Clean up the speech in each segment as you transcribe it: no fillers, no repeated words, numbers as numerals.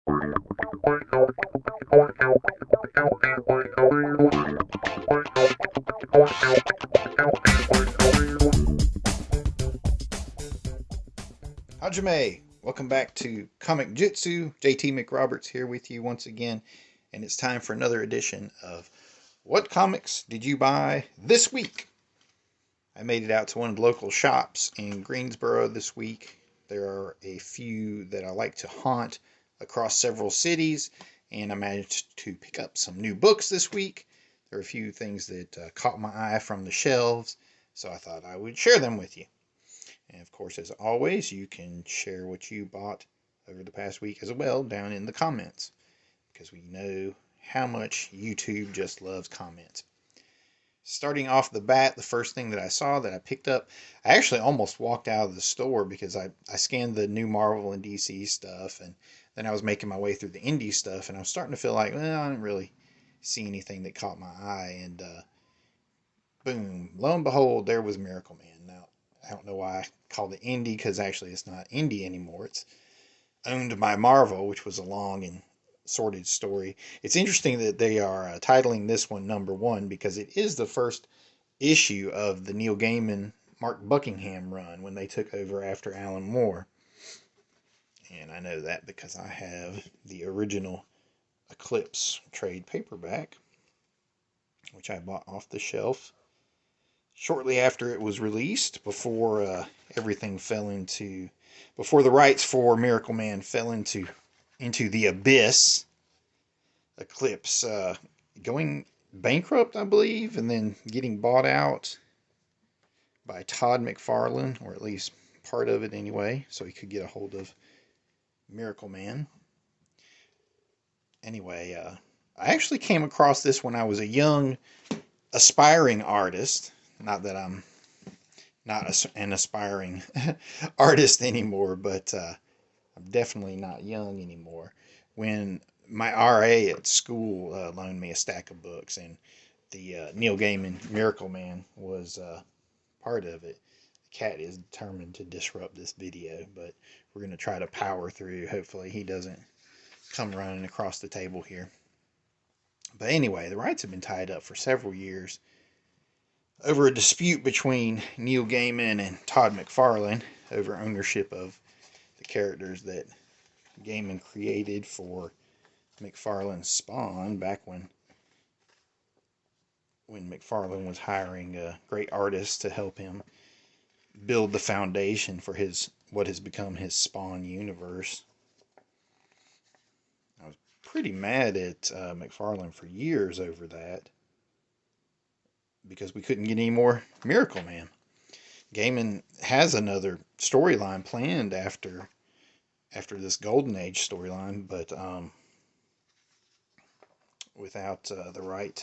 Hajime, welcome back to Comic-Jutsu. JT McRoberts here with you once again, and it's time for another edition of What Comics Did You Buy This Week? I made it out to one of the local shops in Greensboro this week. There are a few that I like to haunt across several cities, and I managed to pick up some new books this week. There are a few things that caught my eye from the shelves, so I thought I would share them with you. And of course, as always, you can share what you bought over the past week as well down in the comments, because we know how much YouTube just loves comments. Starting off the bat, the first thing that I saw that I picked up, I actually almost walked out of the store because I scanned the new Marvel and DC stuff, and then I was making my way through the indie stuff, and I was starting to feel like, well, I didn't really see anything that caught my eye, and boom, lo and behold, there was Miracle Man. Now, I don't know why I called it indie, because actually it's not indie anymore. It's owned by Marvel, which was a long and sordid story. It's interesting that they are titling this one number one, because it is the first issue of the Neil Gaiman, Mark Buckingham run when they took over after Alan Moore. And I know that because I have the original Eclipse trade paperback, which I bought off the shelf shortly after it was released, before everything fell into, before the rights for Miracle Man fell into the abyss. Eclipse going bankrupt, I believe, and then getting bought out by Todd McFarlane, or at least part of it anyway, so he could get a hold of Miracle Man. Anyway, I actually came across this when I was a young, aspiring artist. Not that I'm not an aspiring artist anymore, but I'm definitely not young anymore. When my RA at school loaned me a stack of books, and the Neil Gaiman Miracle Man was part of it. The cat is determined to disrupt this video, but we're going to try to power through. Hopefully he doesn't come running across the table here. But anyway, the rights have been tied up for several years over a dispute between Neil Gaiman and Todd McFarlane over ownership of the characters that Gaiman created for McFarlane's Spawn, back when McFarlane was hiring great artists to help him build the foundation for what has become his Spawn universe. I was pretty mad at McFarlane for years over that, because we couldn't get any more Miracle Man. Gaiman has another storyline planned after this Golden Age storyline, but without the right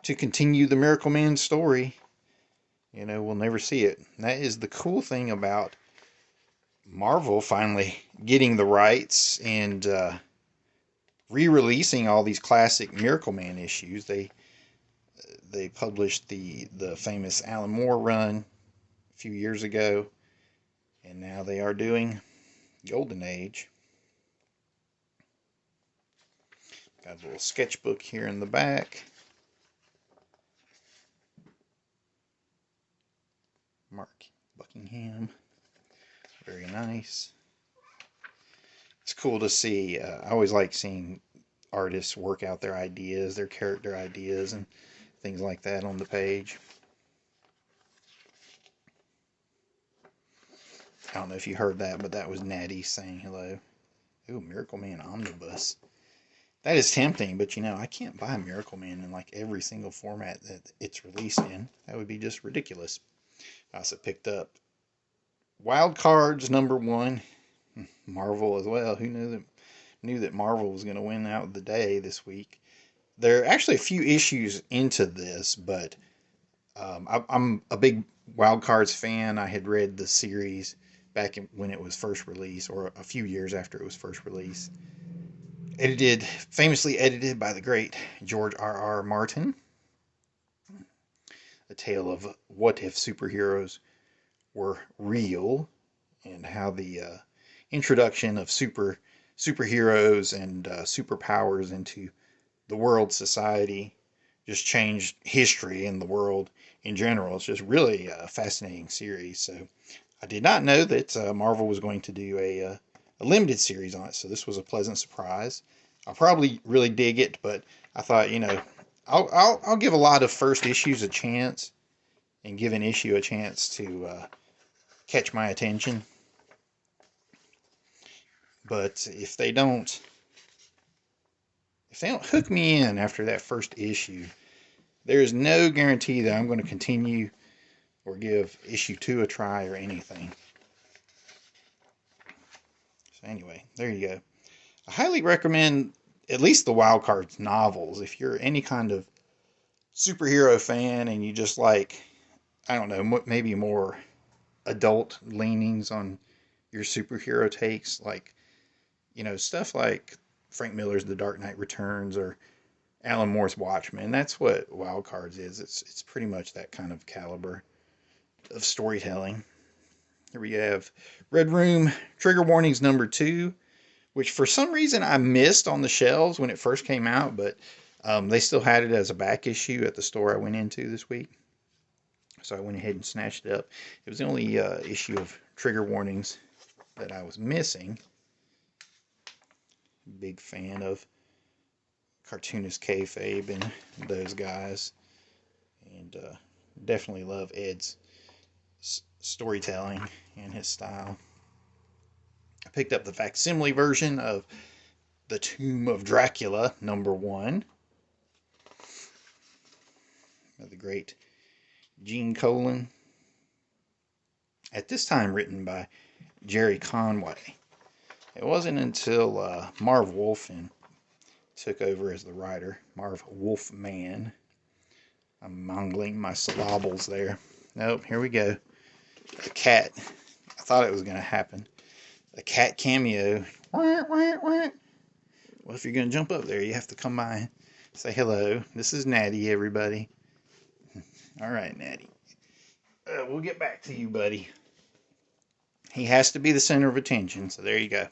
to continue the Miracle Man story, we'll never see it. And that is the cool thing about Marvel finally getting the rights and re-releasing all these classic Miracle Man issues. They published the famous Alan Moore run a few years ago, and now they are doing Golden Age. Got a little sketchbook here in the back. Mark Buckingham. Very nice. It's cool to see. I always like seeing artists work out their ideas, their character ideas, and things like that on the page. I don't know if you heard that, but that was Natty saying hello. Ooh, Miracle Man Omnibus. That is tempting, but I can't buy Miracle Man in like every single format that it's released in. That would be just ridiculous. I also picked up Wild Cards #1. Marvel as well. Who knew that Marvel was going to win out the day this week? There are actually a few issues into this, but I'm a big Wild Cards fan. I had read the series back when it was first released, or a few years after it was first released. Famously edited by the great George R.R. Martin. A tale of what if superheroes were real, and how the introduction of super superheroes and superpowers into the world society, just changed history and the world in general. It's just really a fascinating series. So I did not know that Marvel was going to do a limited series on it. So this was a pleasant surprise. I'll probably really dig it, but I thought, I'll give a lot of first issues a chance and give an issue a chance to catch my attention. But if they don't hook me in after that first issue, there is no guarantee that I'm going to continue or give issue 2 a try or anything. So anyway, there you go. I highly recommend at least the Wild Cards novels. If you're any kind of superhero fan and you just like, I don't know, maybe more adult leanings on your superhero takes, like, stuff like Frank Miller's The Dark Knight Returns or Alan Moore's Watchmen. That's what Wild Cards is. It's pretty much that kind of caliber of storytelling. Here we have Red Room Trigger Warnings number 2, which for some reason I missed on the shelves when it first came out, but they still had it as a back issue at the store I went into this week. So I went ahead and snatched it up. It was the only issue of Trigger Warnings that I was missing. Big fan of cartoonist kayfabe and those guys. And definitely love Ed's storytelling and his style. I picked up the facsimile version of The Tomb of Dracula, number 1. By the great Gene Colan. At this time written by Jerry Conway. It wasn't until Marv Wolfman took over as the writer. Marv Wolfman. I'm mangling my syllables there. Nope, here we go. A cat. I thought it was going to happen. A cat cameo. Well, if you're going to jump up there, you have to come by and say hello. This is Natty, everybody. All right, Natty. We'll get back to you, buddy. He has to be the center of attention, so there you go.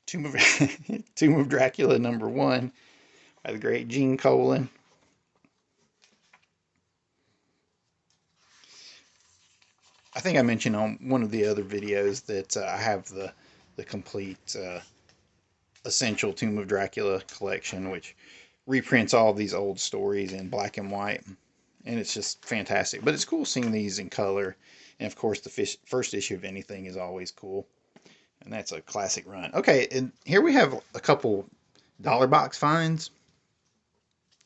Tomb of Dracula, number 1, by the great Gene Colan. I think I mentioned on one of the other videos that I have the complete Essential Tomb of Dracula collection, which reprints all these old stories in black and white. And it's just fantastic. But it's cool seeing these in color. And of course, the first issue of anything is always cool. And that's a classic run. Okay, and here we have a couple dollar box finds.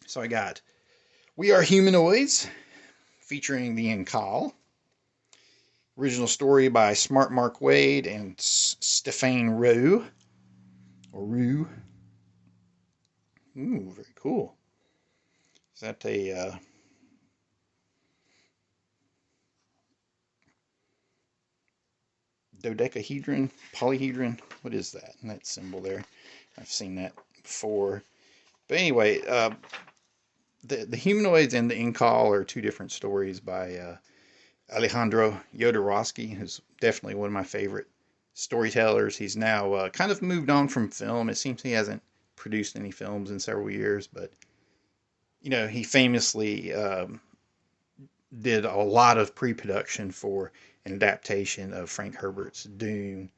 So I got We Are Humanoids, featuring the Incal. Original story by Smart Mark Wade and Stefan Roux. Or Roux. Ooh, very cool. Is that a dodecahedron? Polyhedron? What is that? And that symbol there. I've seen that before. But anyway, the Humanoids and the Incal are two different stories by Alejandro Jodorowsky, who's definitely one of my favorite storytellers. He's now kind of moved on from film. It seems he hasn't produced any films in several years, but he famously did a lot of pre-production for an adaptation of Frank Herbert's Dune.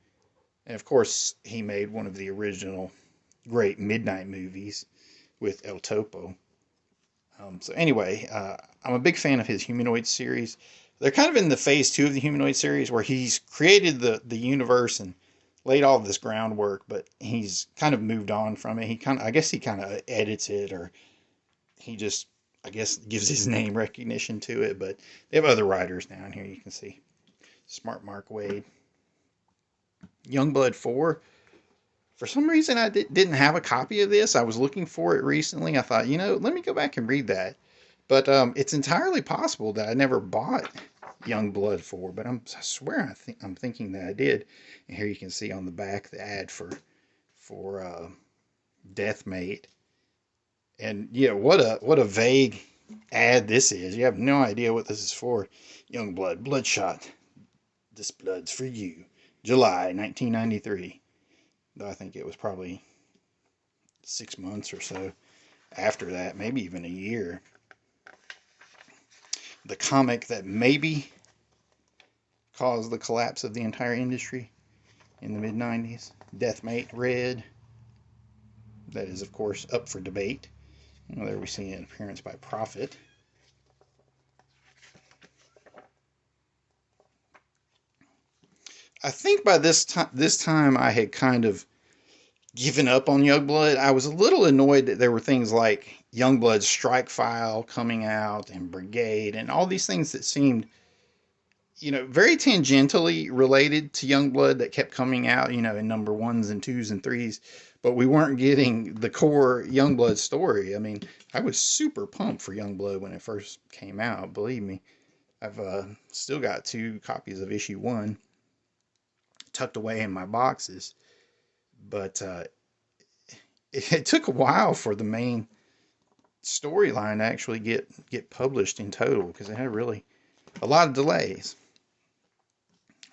And of course, he made one of the original great midnight movies with El Topo. So anyway, I'm a big fan of his Humanoid series. They're kind of in the phase 2 of the Humanoid series where he's created the universe and laid all this groundwork, but he's kind of moved on from it. I guess he kind of edits it, or he just, I guess, gives his name recognition to it. But they have other writers now, and here you can see Smart Mark Wade. Youngblood 4. For some reason, I didn't have a copy of this. I was looking for it recently. I thought, let me go back and read that. But it's entirely possible that I never bought Youngblood 4, but I swear I'm thinking that I did. And here you can see on the back the ad for Deathmate. And yeah, what a vague ad this is. You have no idea what this is for. Youngblood, Bloodshot. This blood's for you. July 1993. Though I think it was probably 6 months or so after that, maybe even a year. The comic that maybe caused the collapse of the entire industry in the mid-90s, Deathmate Red. That is, of course, up for debate. Well, there we see an appearance by Prophet. I think by this time I had kind of given up on Youngblood. I was a little annoyed that there were things like Youngblood's Strike File coming out and Brigade and all these things that seemed, very tangentially related to Youngblood that kept coming out, in number 1s and 2s and 3s, but we weren't getting the core Youngblood story. I mean, I was super pumped for Youngblood when it first came out, believe me. I've still got 2 copies of issue 1 tucked away in my boxes, but it took a while for the main storyline to actually get published in total because it had really a lot of delays.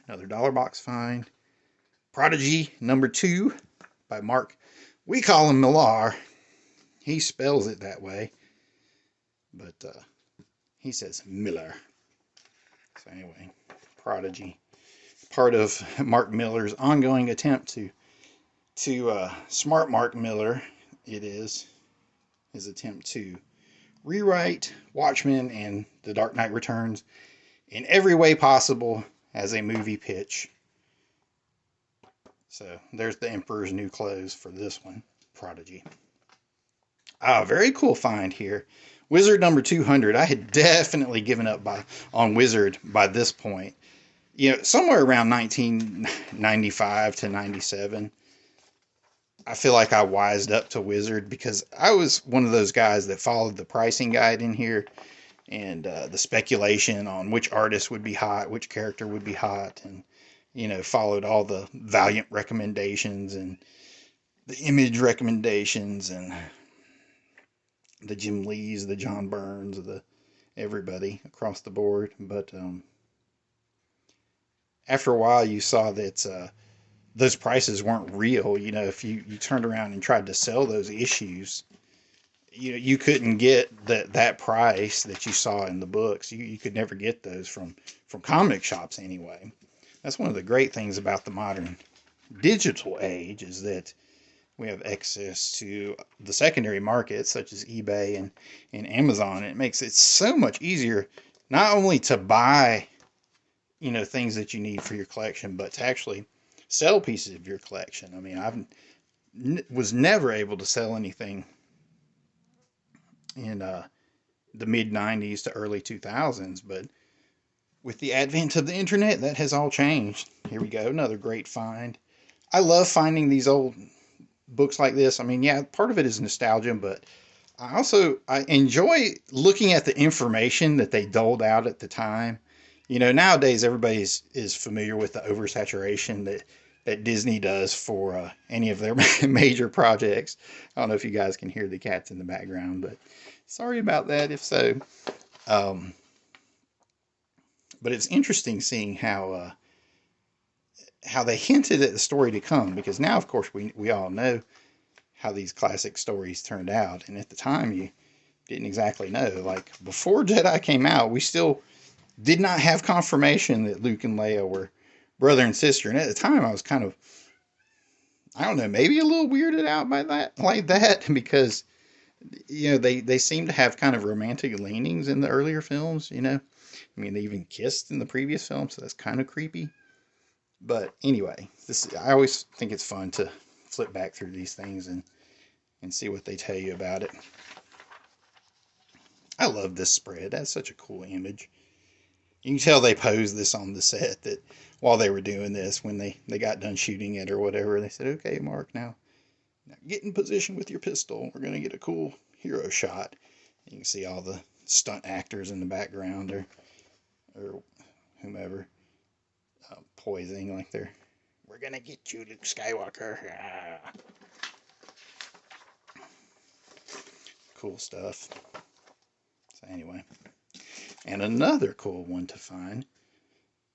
Another dollar box find. Prodigy number 2 by Mark. We call him Millar. He spells it that way, but he says Miller. So anyway, Prodigy, part of Mark Millar's ongoing attempt to smart Mark Miller. It is his attempt to rewrite Watchmen and The Dark Knight Returns in every way possible as a movie pitch. So there's the Emperor's New Clothes for this one, Prodigy. Very cool find here. Wizard number 200. I had definitely given up on Wizard by this point. Somewhere around 1995 to 97. I feel like I wised up to Wizard because I was one of those guys that followed the pricing guide in here and the speculation on which artist would be hot, which character would be hot, and followed all the Valiant recommendations and the Image recommendations and the Jim Lees, the John Burns, the everybody across the board. But after a while, you saw that those prices weren't real. If you turned around and tried to sell those issues, you couldn't get that price that you saw in the books. You could never get those from comic shops anyway. That's one of the great things about the modern digital age is that we have access to the secondary markets such as eBay and Amazon. It makes it so much easier not only to buy things that you need for your collection, but to actually sell pieces of your collection. I mean, was never able to sell anything in the mid 90s to early 2000s, but with the advent of the internet, that has all changed. Here we go, another great find. I love finding these old books like this. I mean, yeah, part of it is nostalgia, but I enjoy looking at the information that they doled out at the time. Nowadays everybody is familiar with the oversaturation that Disney does for any of their major projects. I don't know if you guys can hear the cats in the background, but sorry about that if so. But it's interesting seeing how they hinted at the story to come, because now, of course, we all know how these classic stories turned out, and at the time you didn't exactly know. Like, before Jedi came out, we still did not have confirmation that Luke and Leia were brother and sister, and at the time I was kind of, I don't know, maybe a little weirded out by that, like that, because they seem to have kind of romantic leanings in the earlier films. I mean, they even kissed in the previous film, so that's kind of creepy. But anyway, I always think it's fun to flip back through these things and see what they tell you about it. I love this spread. That's such a cool image. You can tell they posed this on the set, that while they were doing this, when they got done shooting it or whatever, they said, okay, Mark, now get in position with your pistol. We're going to get a cool hero shot. You can see all the stunt actors in the background or whomever poising like we're going to get you, Luke Skywalker. Ah. Cool stuff. So anyway, and another cool one to find,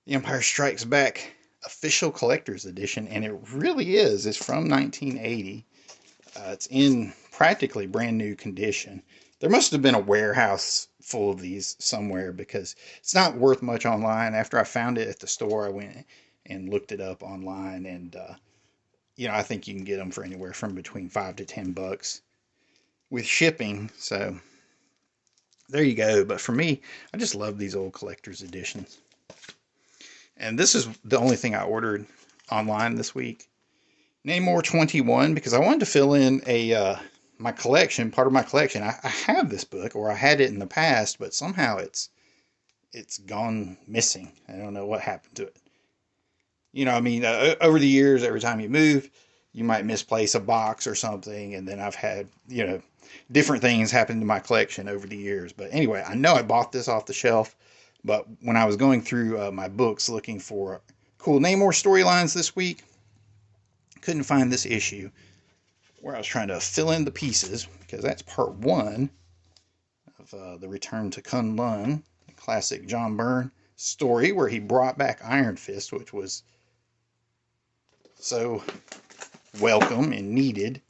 The Empire Strikes Back, a official collector's edition, and it really is. It's from 1980. It's in practically brand new condition. There must have been a warehouse full of these somewhere because it's not worth much online. After I found it at the store, I went and looked it up online, and I think you can get them for anywhere from between $5 to $10 with shipping. So there you go. But for me, I just love these old collector's editions. And this is the only thing I ordered online this week. Namor 21, because I wanted to fill in my collection, part of my collection. I have this book, or I had it in the past, but somehow it's gone missing. I don't know what happened to it. Over the years, every time you move, you might misplace a box or something, and then I've had, different things happen to my collection over the years. But anyway, I know I bought this off the shelf, but when I was going through my books looking for cool Namor storylines this week, couldn't find this issue where I was trying to fill in the pieces, because that's part 1 of the Return to Kunlun, the classic John Byrne story where he brought back Iron Fist, which was so welcome and needed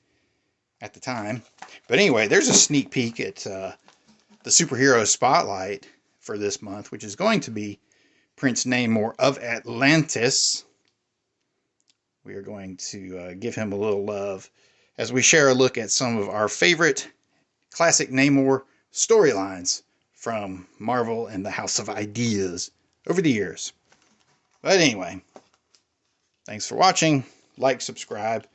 at the time. But anyway, there's a sneak peek at the superhero spotlight for this month, which is going to be Prince Namor of Atlantis. We are going to give him a little love as we share a look at some of our favorite classic Namor storylines from Marvel and the House of Ideas over the years. But anyway, thanks for watching. Like, subscribe,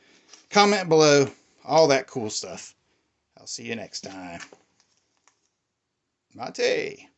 comment below, all that cool stuff. I'll see you next time. Mate.